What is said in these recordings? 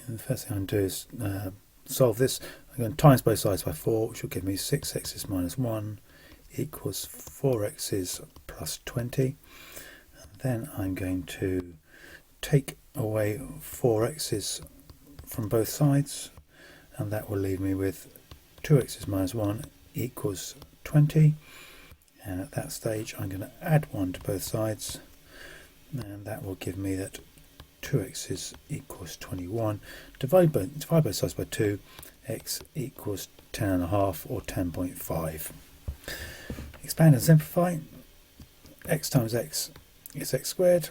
And the first thing I'm going to do is solve this. I'm going to times both sides by 4, which will give me 6x minus 1 equals 4x plus 20. And then I'm going to take away 4x's from both sides, and that will leave me with 2x minus 1 equals 20. And at that stage I'm going to add 1 to both sides, and that will give me that 2x equals 21. Divide both sides by 2, x equals 10.5 or 10.5. Expand and simplify. X times x is x squared.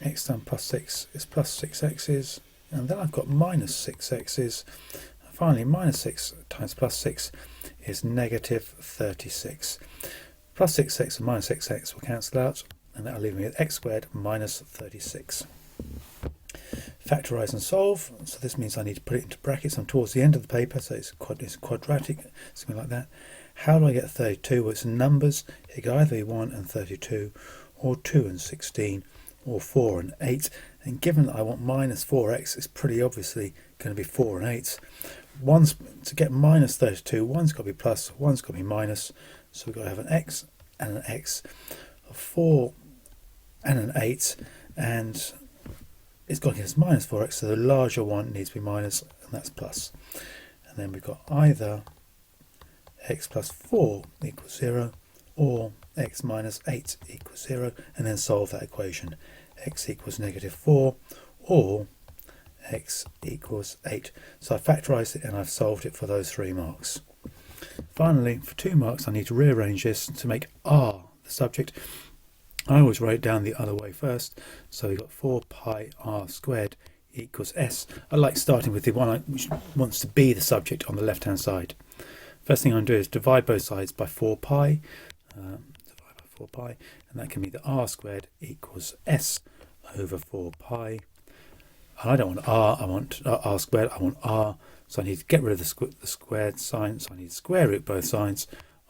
X times plus 6 is plus 6x's. And then I've got minus 6x's. And finally, minus 6 times plus 6 is negative 36. Plus 6x and minus 6x will cancel out, and that will leave me with x squared minus 36. Factorise and solve. So this means I need to put it into brackets. I'm towards the end of the paper, so it's quadratic, something like that. How do I get 32? Well, it's numbers. It can either be 1 and 32, or 2 and 16, or 4 and 8. And given that I want minus 4x, it's pretty obviously going to be 4 and 8. To get minus 32, one's got to be plus, one's got to be minus. So we've got to have an x and an x, a 4 and an 8, and it's got to give us minus 4x, so the larger one needs to be minus, and that's plus. And then we've got either x plus 4 equals 0, or x minus 8 equals 0, and then solve that equation. X equals negative 4, or x equals 8. So I've factorised it and I've solved it for those 3 marks. Finally, for 2 marks, I need to rearrange this to make r the subject. I always write it down the other way first. So we've got 4 pi r squared equals s. I like starting with the one which wants to be the subject on the left hand side. First thing I'm going to do is divide both sides by 4 pi. Divide by 4 pi, and that can be that r squared equals s over 4 pi. And I don't want r, I want r squared, I want r. So I need to get rid of the squared sign, so I need to square root both sides.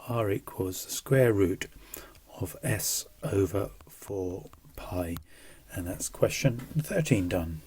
R equals the square root of s over 4 pi. And that's question 13 done.